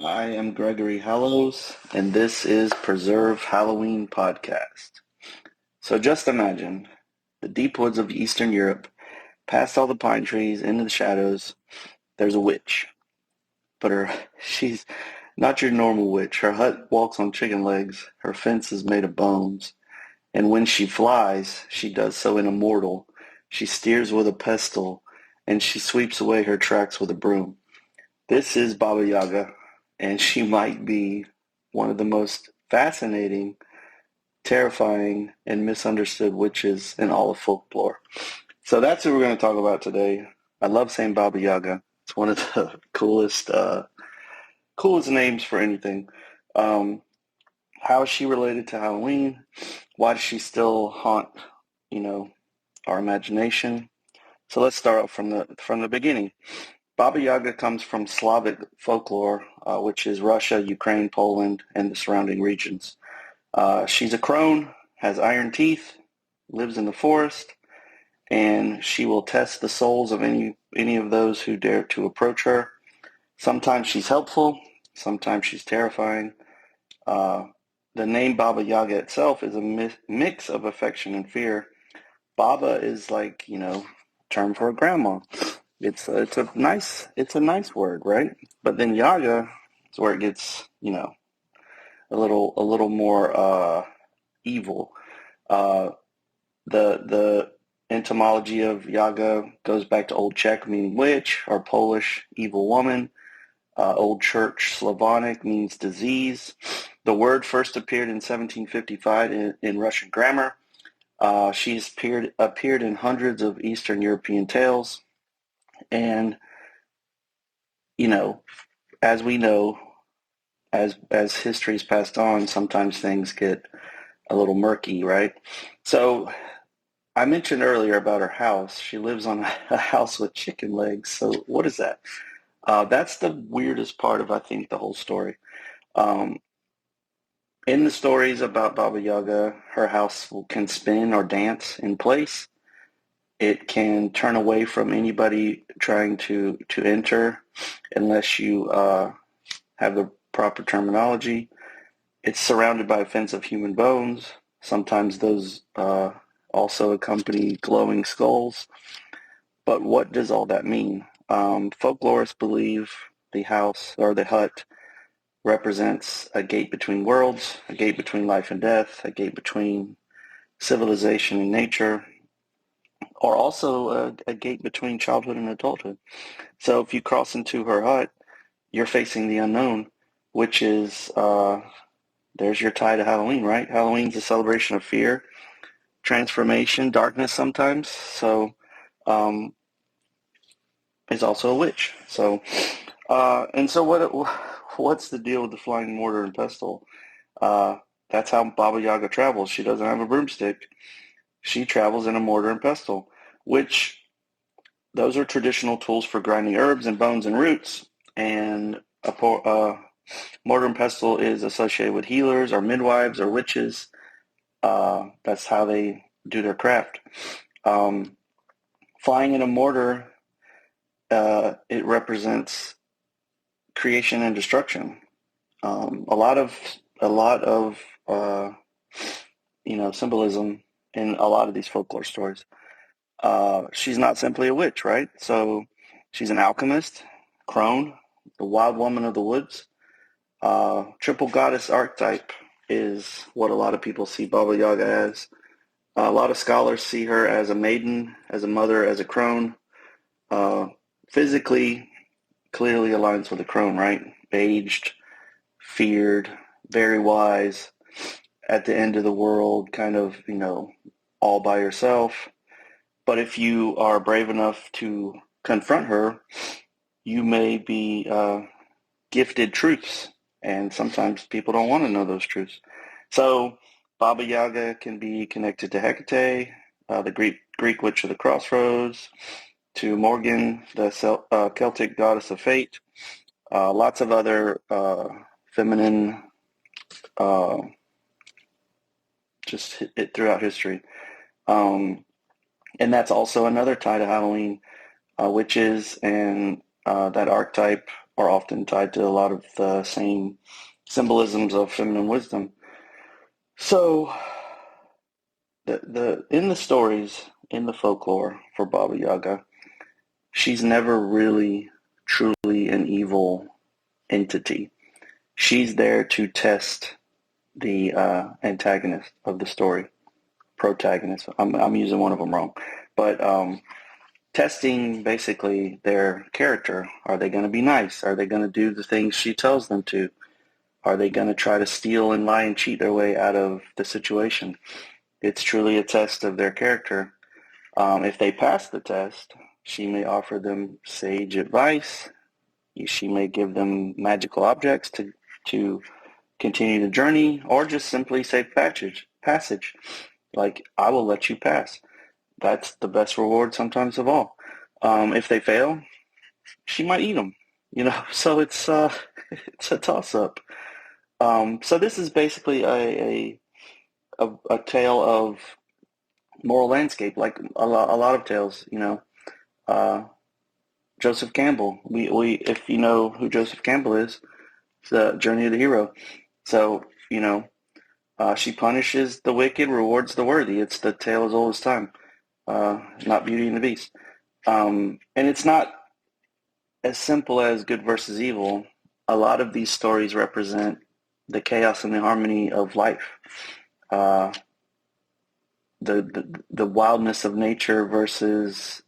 I am Gregory Hallows, and this is Preserve Halloween Podcast. So just imagine the deep woods of Eastern Europe, past all the pine trees, into the shadows, there's a witch. But she's not your normal witch. Her hut walks on chicken legs, her fence is made of bones, and when she flies, she does so in a mortal. She steers with a pestle, and she sweeps away her tracks with a broom. This is Baba Yaga, and she might be one of the most fascinating, terrifying, and misunderstood witches in all of folklore. So that's what we're going to talk about today. I love saying Baba Yaga. It's one of the coolest names for anything. Um, how is she related to Halloween? Why does she still haunt, you know, our imagination? So let's start off from the beginning. Baba Yaga comes from Slavic folklore, which is Russia, Ukraine, Poland, and the surrounding regions. She's a crone, has iron teeth, lives in the forest, and she will test the souls of any of those who dare to approach her. Sometimes she's helpful, sometimes she's terrifying. Uh, the name Baba Yaga itself is a mix of affection and fear. Baba is like, term for a grandma. It's a nice word, right? But then Yaga is where it gets, a little more evil. Uh, the etymology of Yaga goes back to Old Czech, meaning witch, or Polish, evil woman. Old Church Slavonic means disease. The word first appeared in 1755 in Russian grammar. She's appeared in hundreds of Eastern European tales, and you know, as we know, as history's passed on, sometimes things get a little murky, right? So I mentioned earlier about her house. She lives on a house with chicken legs. So what is that? That's the weirdest part of, I think, the whole story. Um, in the stories about Baba Yaga, her house can spin or dance in place. It can turn away from anybody trying to enter unless you have the proper terminology. It's surrounded by a fence of human bones. Sometimes those also accompany glowing skulls. But what does all that mean? Folklorists believe the house or the hut represents a gate between worlds, a gate between life and death, a gate between civilization and nature, or also a gate between childhood and adulthood. So if you cross into her hut, you're facing the unknown, which is there's your tie to Halloween, right? Halloween's a celebration of fear, transformation, darkness sometimes. So is also a witch. So and so what's the deal with the flying mortar and pestle? Uh, that's how Baba Yaga travels. She doesn't have a broomstick. She travels in a mortar and pestle, which those are traditional tools for grinding herbs and bones and roots. And mortar and pestle is associated with healers or midwives or witches. That's how they do their craft. Flying in a mortar, it represents creation and destruction. A lot of symbolism in a lot of these folklore stories. She's not simply a witch, right? So she's an alchemist, crone, the wild woman of the woods. Triple goddess archetype is what a lot of people see Baba Yaga as. A lot of scholars see her as a maiden, as a mother, as a crone. Uh, Physically, clearly aligns with a crone, right? Aged, feared, very wise, at the end of the world, kind of, all by herself. But if you are brave enough to confront her, you may be gifted truths. And sometimes people don't want to know those truths. So Baba Yaga can be connected to Hecate, the Greek witch of the crossroads, to Morgan, the Celtic goddess of fate, lots of other feminine, uh, just throughout history. Um, and that's also another tie to Halloween, witches and that archetype are often tied to a lot of the same symbolisms of feminine wisdom. So the in the stories, in the folklore for Baba Yaga, she's never really truly an evil entity. She's there to test the antagonist of the story, protagonist. I'm using one of them wrong, but testing basically their character. Are they going to be nice? Are they going to do the things she tells them to? Are they going to try to steal and lie and cheat their way out of the situation? It's truly a test of their character. If they pass the test, she may offer them sage advice. She may give them magical objects to continue the journey, or just simply say passage. Like, I will let you pass. That's the best reward sometimes of all. If they fail, she might eat them. So it's it's a toss up. So this is basically a tale of moral landscape, like a lot of tales. Uh, Joseph Campbell. We if you know who Joseph Campbell is, it's the Journey of the Hero. So she punishes the wicked, rewards the worthy. It's the tale as old as time. Not Beauty and the Beast. And it's not as simple as good versus evil. A lot of these stories represent the chaos and the harmony of life, uh, the wildness of nature versus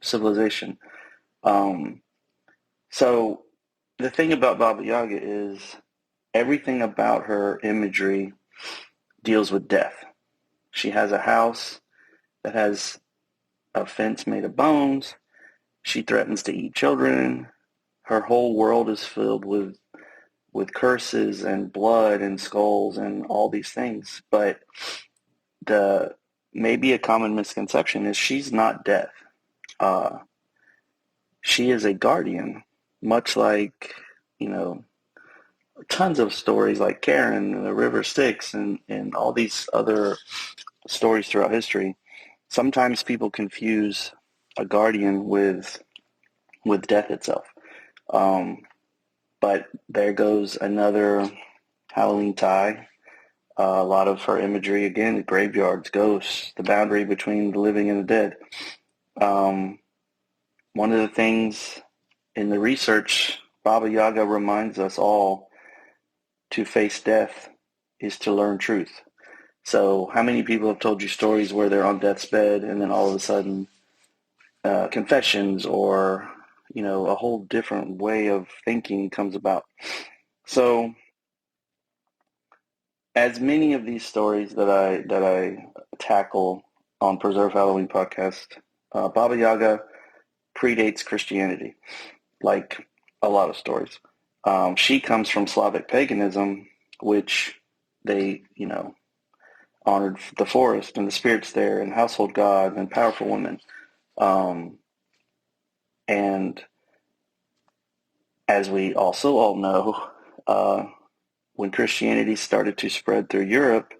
civilization. Um, so the thing about Baba Yaga is everything about her imagery deals with death. She has a house that has a fence made of bones. She threatens to eat children. Her whole world is filled with curses and blood and skulls and all these things. But the maybe a common misconception is she's not death. Uh, she is a guardian, much like, tons of stories like Karen and the River Styx and all these other stories throughout history. Sometimes people confuse a guardian with death itself. Um, but there goes another Halloween tie. A lot of her imagery, again, graveyards, ghosts, the boundary between the living and the dead. Um, One of the things in the research, Baba Yaga reminds us all to face death is to learn truth. So how many people have told you stories where they're on death's bed and then all of a sudden confessions or, a whole different way of thinking comes about. So as many of these stories that I tackle on Preserve Halloween podcast, Baba Yaga predates Christianity, like a lot of stories. She comes from Slavic paganism, which they, honored the forest and the spirits there and household gods and powerful women. And as we also all know, when Christianity started to spread through Europe,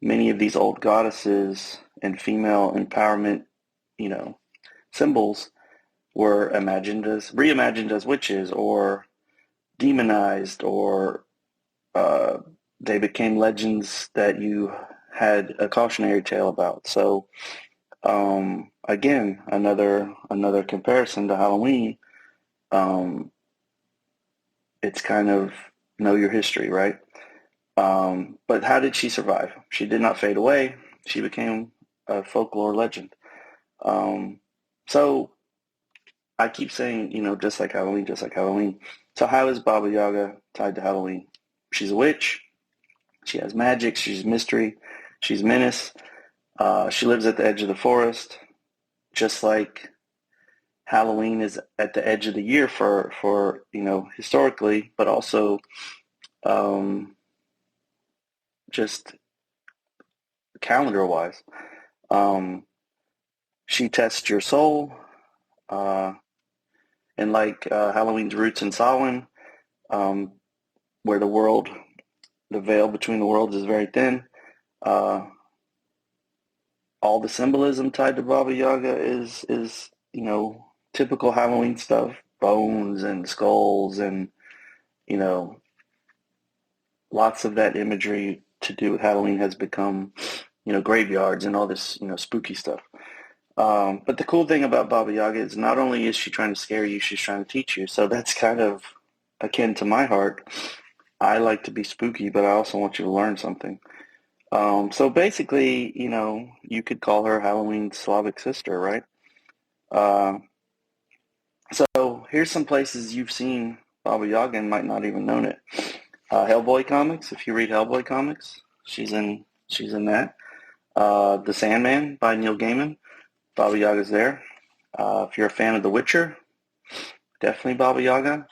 many of these old goddesses and female empowerment, symbols were reimagined as witches or demonized, or they became legends that you had a cautionary tale about. So again, another comparison to Halloween. It's kind of know your history, right? But how did she survive? She did not fade away. She became a folklore legend. So I keep saying, just like Halloween, just like Halloween. So how is Baba Yaga tied to Halloween? She's a witch. She has magic. She's mystery. She's menace. She lives at the edge of the forest, just like Halloween is at the edge of the year for historically, but also just calendar-wise. She tests your soul, and like Halloween's roots in Samhain, where the veil between the worlds is very thin. All the symbolism tied to Baba Yaga is typical Halloween stuff, bones and skulls and, you know, lots of that imagery to do with Halloween has become, graveyards and all this, spooky stuff. But the cool thing about Baba Yaga is not only is she trying to scare you, she's trying to teach you. So that's kind of akin to my heart. I like to be spooky, but I also want you to learn something. So basically, you could call her Halloween's Slavic sister, right? Uh, so here's some places you've seen Baba Yaga and might not even known it. Hellboy comics. If you read Hellboy comics, she's in that. The Sandman by Neil Gaiman. Baba Yaga's there. If you're a fan of The Witcher, definitely Baba Yaga.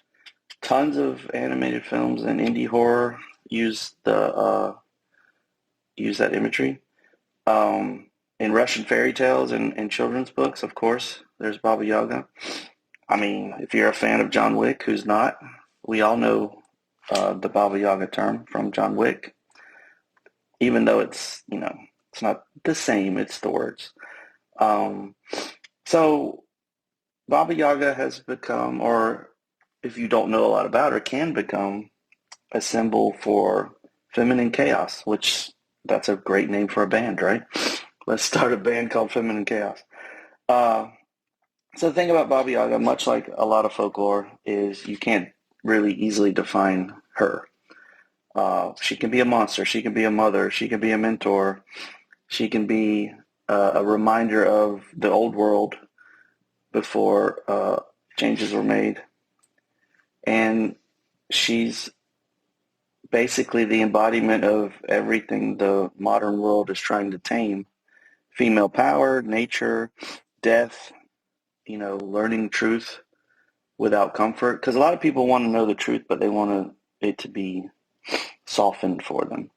Tons of animated films and indie horror use that imagery. In Russian fairy tales and children's books, of course, there's Baba Yaga. I mean, if you're a fan of John Wick, who's not, we all know the Baba Yaga term from John Wick, even though it's not the same, it's the words. So Baba Yaga has become, or if you don't know a lot about her, can become a symbol for feminine chaos, which that's a great name for a band, right? Let's start a band called Feminine Chaos. So the thing about Baba Yaga, much like a lot of folklore, is you can't really easily define her. She can be a monster. She can be a mother. She can be a mentor. She can be a reminder of the old world before changes were made. And she's basically the embodiment of everything the modern world is trying to tame. Female power, nature, death, learning truth without comfort. Because a lot of people want to know the truth, but they want it to be softened for them.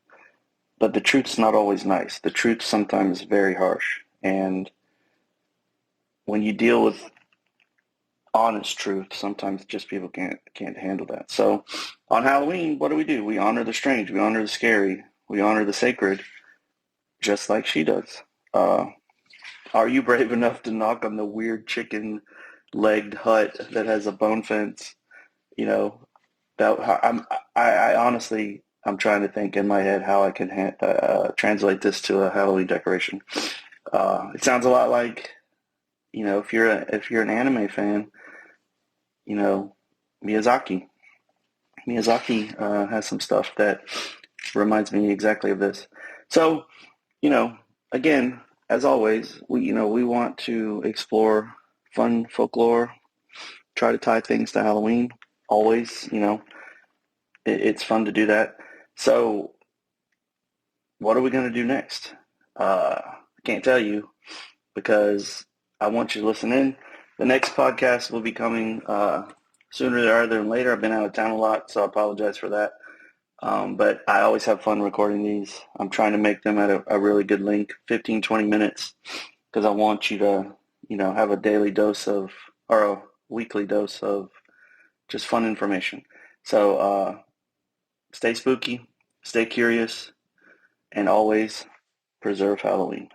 But the truth's not always nice. The truth's sometimes very harsh. And when you deal with honest truth, sometimes just people can't handle that. So on Halloween, what do? We honor the strange. We honor the scary. We honor the sacred, just like she does. Are you brave enough to knock on the weird chicken-legged hut that has a bone fence? I honestly, I'm trying to think in my head how I can translate this to a Halloween decoration. It sounds a lot like, if you're an anime fan, Miyazaki. Miyazaki has some stuff that reminds me exactly of this. So, again, as always, we want to explore fun folklore, try to tie things to Halloween. Always, it's fun to do that. So, what are we going to do next? I can't tell you because I want you to listen in. The next podcast will be coming sooner rather than later. I've been out of town a lot, so I apologize for that. But I always have fun recording these. I'm trying to make them at a really good length, 15, 20 minutes, because I want you to, have a daily dose of, or a weekly dose of just fun information. So stay spooky, stay curious, and always preserve Halloween.